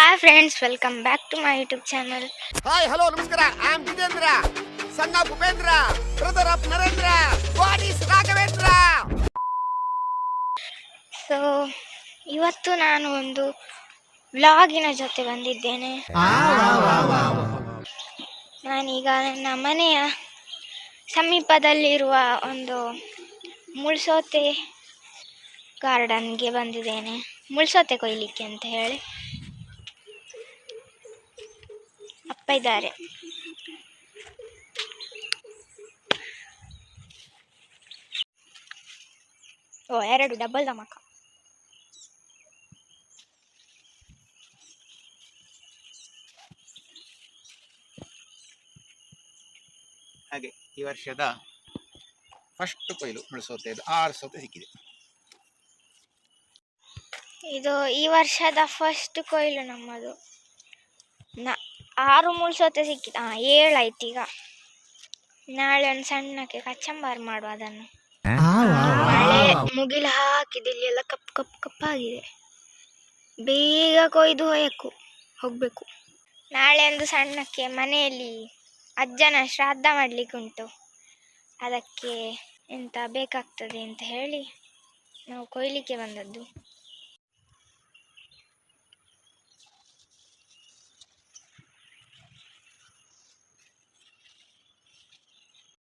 Hi friends, welcome back to my YouTube channel. Hi, hello, namaskara. I am Jitendra, son of Upendra, brother of Narendra. God is Raghavendra. So, ಇವತ್ತು ನಾನು ಒಂದು ವ್ಲಾಗಿನ ಜೊತೆ ಬಂದಿದ್ದೇನೆ. ನಾನೀಗ ನನ್ನ ಮನೆಯ ಸಮೀಪದಲ್ಲಿರುವ ಒಂದು ಮುಳ್ಸೋತೆ ಗಾರ್ಡನ್ಗೆ ಬಂದಿದ್ದೇನೆ. ಮುಳ್ಸೋತೆ ಕೊಯ್ಲಿಕ್ಕೆ ಅಂತ ಹೇಳಿ ಅಪ್ಪ ಇದ್ದಾರೆ. ಎರಡು ಡಬಲ್ ಧಮಾಕ. ಹಾಗೆ ಈ ವರ್ಷದ ಫಸ್ಟ್ ಕೊಯ್ಲು ಮುಳ್ಸೋತೆ 6 ಸೌತೆ ಸಿಕ್ಕಿದೆ. ಇದು ಈ ವರ್ಷದ ಫಸ್ಟ್ ಕೊಯ್ಲು ನಮ್ಮದು. 6 ಮುಳ್ಸೋತೆ ಸಿಕ್ಕಿದ. 7 ಆಯ್ತು ಈಗ. ನಾಳೆ ಒಂದು ಸಣ್ಣಕ್ಕೆ ಕಚ್ಚಂಬಾರು ಮಾಡುವ ಅದನ್ನು. ಮಳೆ ಮುಗಿಲು ಹಾಕಿದೆ, ಇಲ್ಲಿ ಎಲ್ಲ ಕಪ್ಪು ಕಪ್ಪು ಕಪ್ಪಾಗಿದೆ. ಬೇಗ ಕೊಯ್ದು ಹೋಗ್ಬೇಕು. ನಾಳೆ ಒಂದು ಸಣ್ಣಕ್ಕೆ ಮನೆಯಲ್ಲಿ ಅಜ್ಜನ ಶ್ರಾದ್ದ ಮಾಡಲಿಕ್ಕೆ ಉಂಟು. ಅದಕ್ಕೆ ಎಂತ ಬೇಕಾಗ್ತದೆ ಅಂತ ಹೇಳಿ ನಾವು ಕೊಯ್ಲಿಕ್ಕೆ ಬಂದದ್ದು.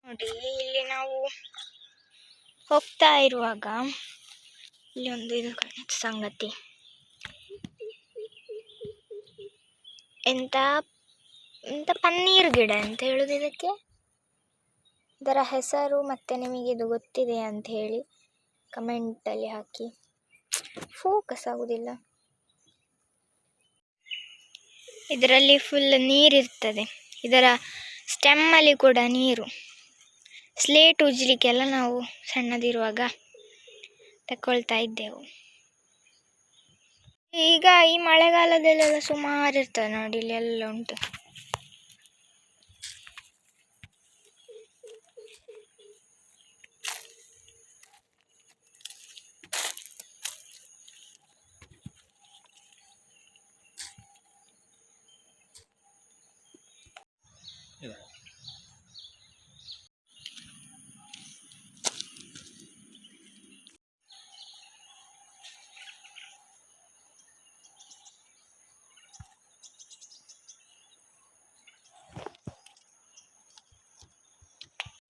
ನೋಡಿ, ಇಲ್ಲಿ ನಾವು ಹೋಗ್ತಾ ಇರುವಾಗ ಇಲ್ಲಿ ಒಂದು ಇದು ಸಂಗತಿ, ಎಂತ ಪನ್ನೀರ್ ಗಿಡ ಅಂತ ಹೇಳುದು ಇದಕ್ಕೆ. ಇದರ ಹೆಸರು ಮತ್ತೆ ನಿಮಗೆ ಇದು ಗೊತ್ತಿದೆ ಅಂತ ಹೇಳಿ ಕಮೆಂಟಲ್ಲಿ ಹಾಕಿ. ಫೋಕಸ್ ಆಗುದಿಲ್ಲ. ಇದರಲ್ಲಿ ಫುಲ್ ನೀರಿರ್ತದೆ. ಇದರ ಸ್ಟೆಮ್ಮಲ್ಲಿ ಕೂಡ ನೀರು. ಸ್ಲೇಟ್ ಉಜ್ಲಿಕ್ಕೆಲ್ಲ ನಾವು ಸಣ್ಣದಿರುವಾಗ ತಗೊಳ್ತಾ ಇದ್ದೆವು. ಈಗ ಈ ಮಳೆಗಾಲದಲ್ಲೆಲ್ಲ ಸುಮಾರು ಇರ್ತದೆ ನೋಡಿ, ಇಲ್ಲಿ ಎಲ್ಲ ಉಂಟು.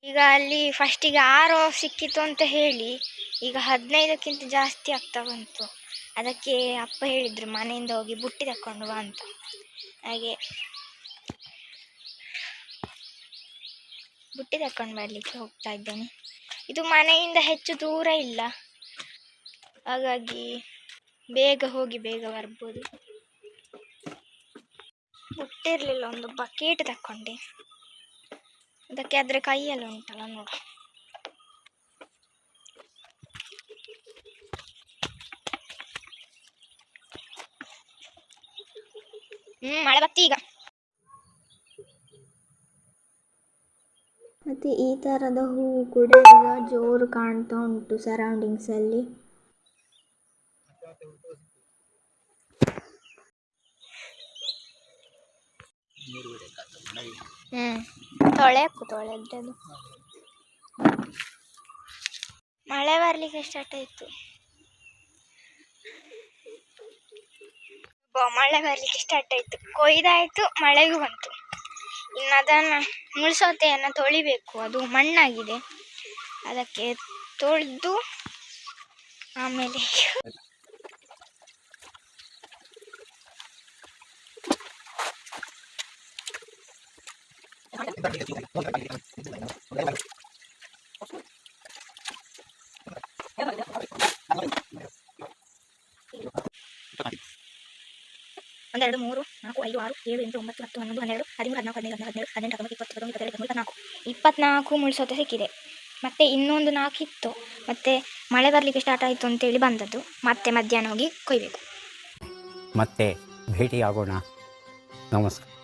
ಈಗ ಅಲ್ಲಿ ಫಸ್ಟಿಗೆ 6 ಸಿಕ್ಕಿತು ಅಂತ ಹೇಳಿ ಈಗ 15ಕ್ಕಿಂತ ಜಾಸ್ತಿ ಆಗ್ತಾ ಬಂತು. ಅದಕ್ಕೆ ಅಪ್ಪ ಹೇಳಿದ್ರು ಮನೆಯಿಂದ ಹೋಗಿ ಬುಟ್ಟಿ ತಕೊಂಡು ಬಾ ಅಂತ. ಹಾಗೆ ಬುಟ್ಟಿ ತಕೊಂಡು ಬರಲಿಕ್ಕೆ ಹೋಗ್ತಾ ಇದ್ದೇನೆ. ಇದು ಮನೆಯಿಂದ ಹೆಚ್ಚು ದೂರ ಇಲ್ಲ, ಹಾಗಾಗಿ ಬೇಗ ಹೋಗಿ ಬೇಗ ಬರ್ಬೋದು. ಬುಟ್ಟಿರಲಿಲ್ಲ, ಒಂದು ಬಕೆಟ್ ತಕೊಂಡೆ. ಅದಕ್ಕೆ ಆದರೆ ಕೈಯೆಲ್ಲ ಉಂಟಲ್ಲ ನೋಡು. ಮಳೆ ಬತ್ತಿ ಈಗ. ಮತ್ತೆ ಈ ತರದ ಹೂವು ಕೂಡ ಈಗ ಜೋರು ಕಾಣ್ತಾ ಉಂಟು ಸರೌಂಡಿಂಗ್ಸ್ ಅಲ್ಲಿ. ತೊಳೆದ್ರೆ ಅದು ಮಳೆ ಬರ್ಲಿಕ್ಕೆ ಸ್ಟಾರ್ಟ್ ಆಯ್ತು. ಮಳೆ ಬರ್ಲಿಕ್ಕೆ ಸ್ಟಾರ್ಟ್ ಆಯ್ತು. ಕೊಯ್ದಾಯ್ತು, ಮಳೆಗೂ ಬಂತು. ಇನ್ನು ಅದನ್ನು ಮುಳ್ಸೋತೆಯನ್ನು ತೊಳಿಬೇಕು. ಅದು ಮಣ್ಣಾಗಿದೆ, ಅದಕ್ಕೆ ತೊಳೆದು ಆಮೇಲೆ ಒಂದೆರಡು 3 4 5 6 7 8 9 10 11 12 13 14 15 16 17 18 19 20 24 ಮುಳ್ಸೋತೆ ಸಿಕ್ಕಿದೆ. ಮತ್ತೆ ಇನ್ನೊಂದು 4 ಇತ್ತು. ಮತ್ತೆ ಮಳೆ ಬರಲಿಕ್ಕೆ ಸ್ಟಾರ್ಟ್ ಆಯಿತು ಅಂತೇಳಿ ಬಂದದ್ದು. ಮತ್ತೆ ಮಧ್ಯಾಹ್ನ ಹೋಗಿ ಕೊಯ್ಬೇಕು. ಮತ್ತೆ ಭೇಟಿಯಾಗೋಣ. ನಮಸ್ಕಾರ.